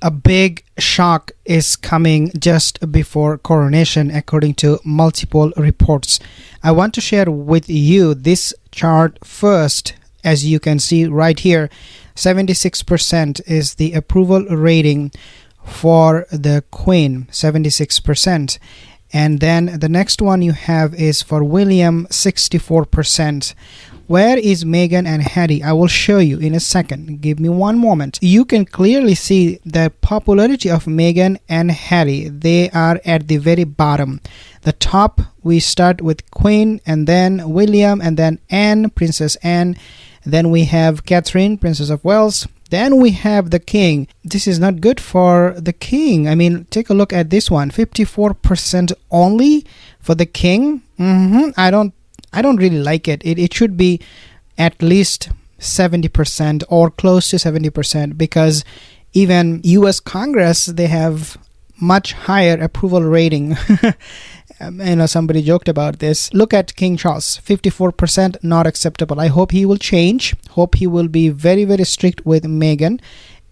A big shock is coming just before coronation, according to multiple reports. I want to share with you this chart first. As you can see right here, 76% is the approval rating for the Queen, 76%. And then the next one you have is for William, 64%. Where is Meghan and Harry? I will show you in a second. Give me one moment. You can clearly see the popularity of Meghan and Harry. They are at the very bottom. The top, we start with Queen, and then William, and then Anne, Princess Anne. Then we have Catherine, Princess of Wales. Then we have the King. This is not good for the King. I mean, take a look at this one. 54% only for the King. I don't really like it. It should be at least 70% or close to 70%, because even US Congress, they have much higher approval rating. Somebody joked about this. Look at King Charles, 54%, not acceptable. I hope he will change. Hope he will be very, very strict with Meghan.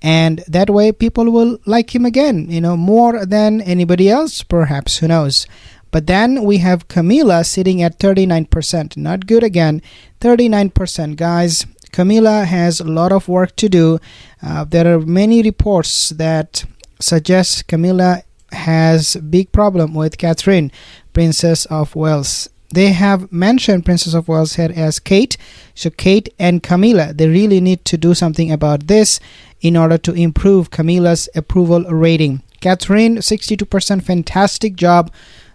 And that way people will like him again, more than anybody else, perhaps. Who knows? But then we have Camilla sitting at 39%. Not good again. 39%, guys. Camilla has a lot of work to do. There are many reports that suggest Camilla has big problem with Catherine, Princess of Wales. They have mentioned Princess of Wales here as Kate. So Kate and Camilla, they really need to do something about this in order to improve Camilla's approval rating. Catherine, 62%, fantastic job.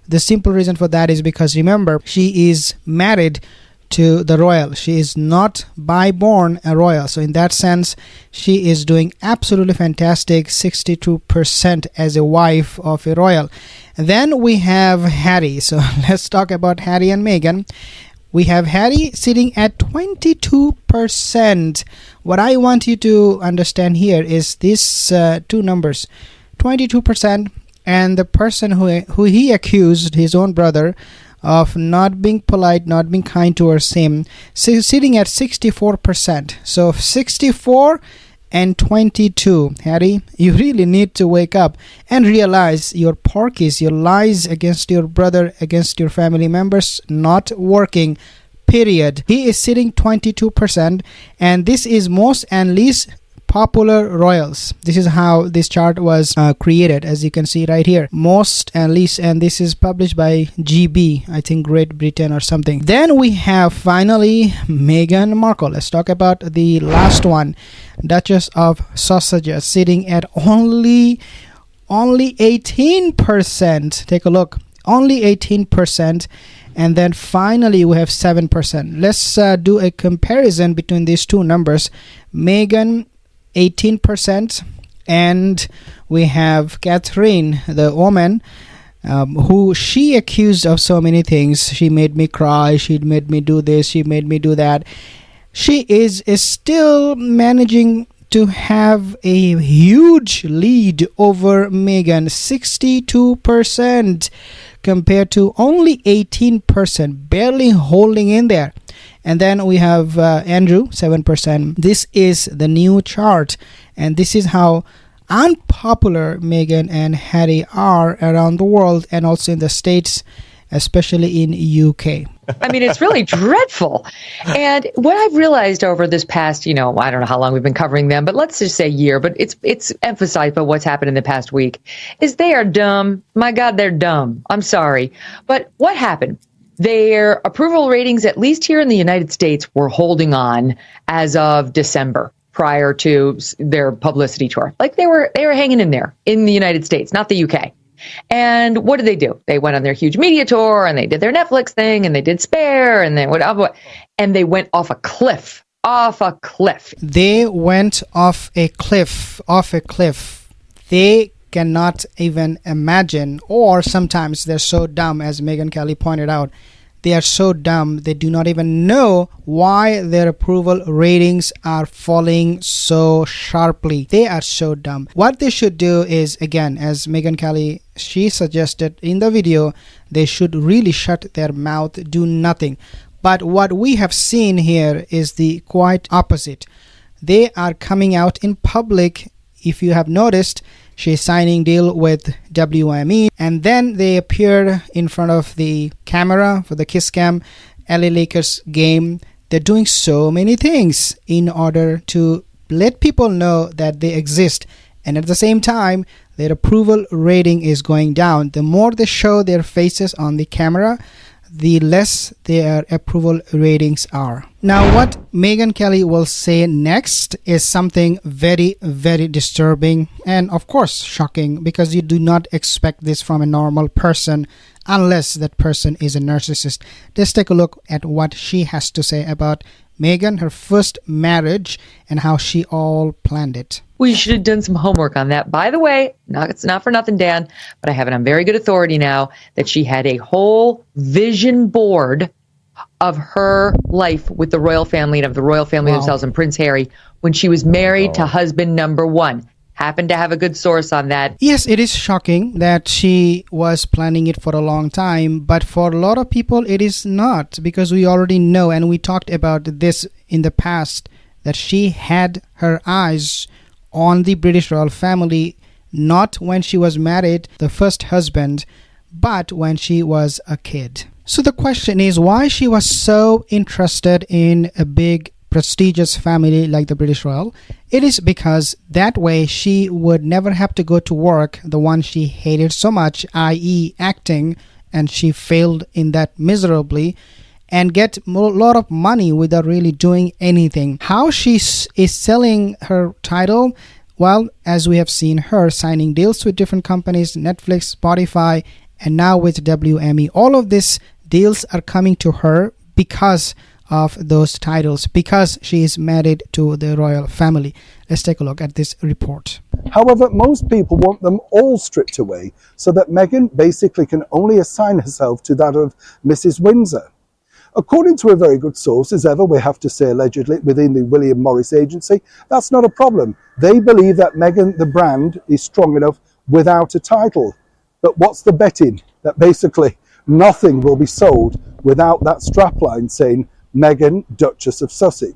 The simple reason for that is because, remember, she is married to the royal. She is not by born a royal. So in that sense, she is doing absolutely fantastic, 62% as a wife of a royal. And then we have Harry. So let's talk about Harry and Meghan. We have Harry sitting at 22%. What I want you to understand here is these two numbers, 22%. And the person who he accused, his own brother, of not being polite, not being kind towards him, sitting at 64%. So 64 and 22. Harry, you really need to wake up and realize your porkies, your lies against your brother, against your family members, not working. Period. He is sitting 22%, and this is most and least popular royals. This is how this chart was created, as you can see right here. Most and least, and this is published by GB, I think Great Britain or something. Then we have finally Meghan Markle. Let's talk about the last one, Duchess of Sausages, sitting at only 18%. Take a look, only 18%. And then finally we have 7%. Let's do a comparison between these two numbers. Meghan, 18%, and we have Catherine, the woman, who she accused of so many things. She made me cry, she made me do this, she made me do that. She is still managing to have a huge lead over Meghan, 62% compared to only 18%, barely holding in there. And then we have Andrew, 7%. This is the new chart, and this is how unpopular Meghan and Harry are around the world, and also in the States, especially in UK. I mean, it's really dreadful. And what I've realized over this past, I don't know how long we've been covering them, but let's just say year, but it's emphasized by what's happened in the past week, is they are dumb. My God, they're dumb. I'm sorry. But what happened? Their approval ratings, at least here in the United States, were holding on as of December, prior to their publicity tour. Like they were hanging in there in the United States, not the UK. And what did they do? They went on their huge media tour, and they did their Netflix thing, and they did Spare, and they went off a cliff. They went off a cliff. They cannot even imagine, or sometimes they're so dumb, as Megyn Kelly pointed out. They are so dumb, they do not even know why their approval ratings are falling so sharply. They are so dumb. What they should do is, again, as Megyn Kelly, she suggested in the video, they should really shut their mouth, do nothing. But what we have seen here is the quite opposite. They are coming out in public. If you have noticed, She's signing deal with WME, and then they appeared in front of the camera for the kiss cam LA Lakers game. They're doing so many things in order to let people know that they exist, and at the same time their approval rating is going down. The more they show their faces on the camera, the less their approval ratings are. Now, what Megyn Kelly will say next is something very, very disturbing and of course shocking, because you do not expect this from a normal person unless that person is a narcissist. Let's take a look at what she has to say about Megyn, her first marriage, and how she all planned it. We should have done some homework on that. By the way, it's not for nothing, Dan, but I have it on very good authority now that she had a whole vision board of her life with the royal family and of the royal family themselves and Prince Harry when she was married to husband number one. Happened to have a good source on that. Yes, it is shocking that she was planning it for a long time, but for a lot of people it is not, because we already know, and we talked about this in the past, that she had her eyes on the British royal family, not when she was married, the first husband, but when she was a kid. So the question is why she was so interested in a big prestigious family like the British royal. It is because that way she would never have to go to work, the one she hated so much, i.e. acting, and she failed in that miserably, and get a lot of money without really doing anything. How she is selling her title? Well, as we have seen her signing deals with different companies, Netflix, Spotify, and now with WME. All of these deals are coming to her because of those titles, because she is married to the royal family. Let's take a look at this report. However, most people want them all stripped away so that Meghan basically can only assign herself to that of Mrs. Windsor. According to a very good source, as ever, we have to say allegedly, within the William Morris agency, that's not a problem. They believe that Meghan, the brand, is strong enough without a title. But what's the betting? That basically nothing will be sold without that strapline saying Meghan, Duchess of Sussex.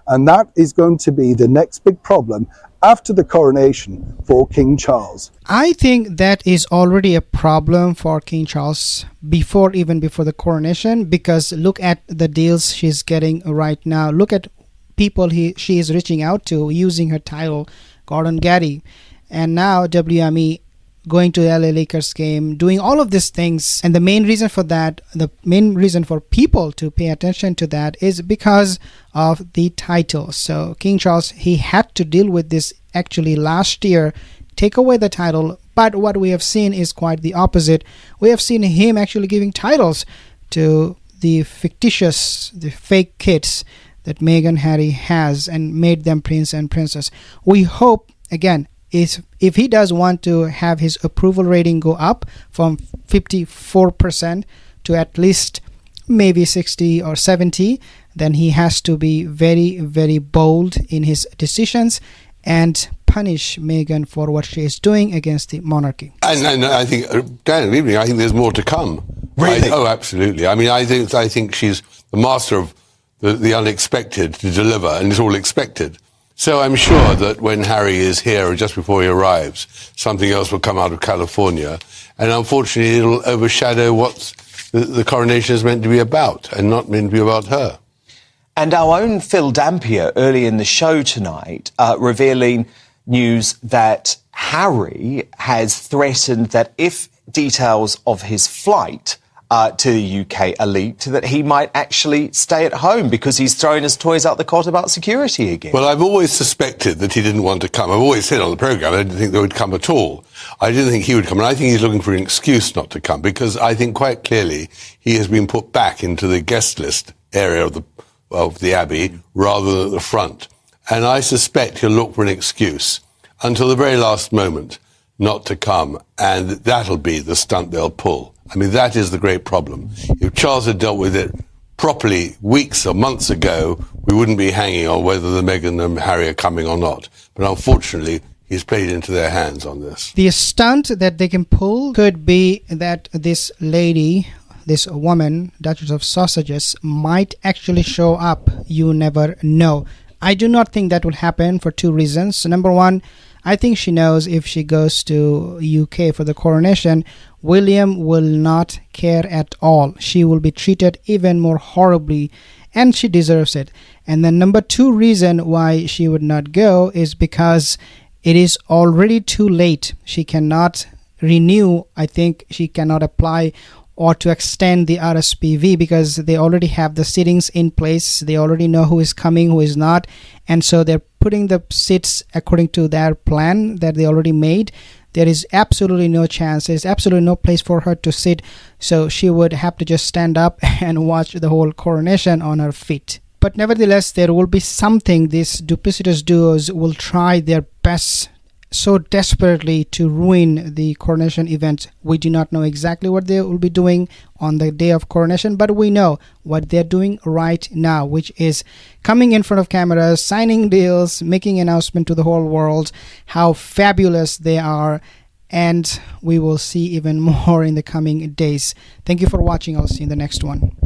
And that is going to be the next big problem after the coronation for King Charles. I think that is already a problem for King Charles even before the coronation, because look at the deals she's getting right now. Look at people she is reaching out to using her title, Gordon Getty, and now WME, going to the LA Lakers game, doing all of these things. And the main reason for that, the main reason for people to pay attention to that is because of the title. So King Charles, he had to deal with this actually last year, take away the title. But what we have seen is quite the opposite. We have seen him actually giving titles to the fictitious, the fake kids that Meghan Harry has and made them prince and princess. We hope, again, if he does want to have his approval rating go up from 54% to at least maybe 60 or 70, then he has to be very, very bold in his decisions and punish Meghan for what she is doing against the monarchy. And I think, Dan, I think there's more to come. Really? Oh, absolutely. I mean, I think she's the master of the unexpected to deliver, and it's all expected. So I'm sure that when Harry is here, or just before he arrives, something else will come out of California. And unfortunately, it'll overshadow what the coronation is meant to be about, and not meant to be about her. And our own Phil Dampier, early in the show tonight, revealing news that Harry has threatened that if details of his flight to the UK are leaked, that he might actually stay at home because he's throwing his toys out the cot about security again. Well, I've always suspected that he didn't want to come. I've always said on the programme I didn't think they would come at all. I didn't think he would come, and I think he's looking for an excuse not to come, because I think quite clearly he has been put back into the guest list area of the Abbey rather than at the front. And I suspect he'll look for an excuse until the very last moment not to come, and that'll be the stunt they'll pull. I mean, that is the great problem. If Charles had dealt with it properly weeks or months ago, we wouldn't be hanging on whether the Meghan and Harry are coming or not. But unfortunately, he's played into their hands on this. The stunt that they can pull could be that this lady, this woman, Duchess of Sausages, might actually show up. You never know. I do not think that will happen for two reasons. Number one, I think she knows if she goes to UK for the coronation, William will not care at all. She will be treated even more horribly, and she deserves it. And the number 2 reason why she would not go is because it is already too late. She cannot renew. I think she cannot apply or to extend the RSPV because they already have the sittings in place. They already know who is coming, who is not. And so they're putting the seats according to their plan that they already made. There is absolutely no chance. There's absolutely no place for her to sit. So she would have to just stand up and watch the whole coronation on her feet. But nevertheless, there will be something. These duplicitous duos will try their best so desperately to ruin the coronation event. We do not know exactly what they will be doing on the day of coronation, but we know what they're doing right now, which is coming in front of cameras, signing deals, making announcement to the whole world how fabulous they are, and we will see even more in the coming days. Thank you for watching. I'll see you in the next one.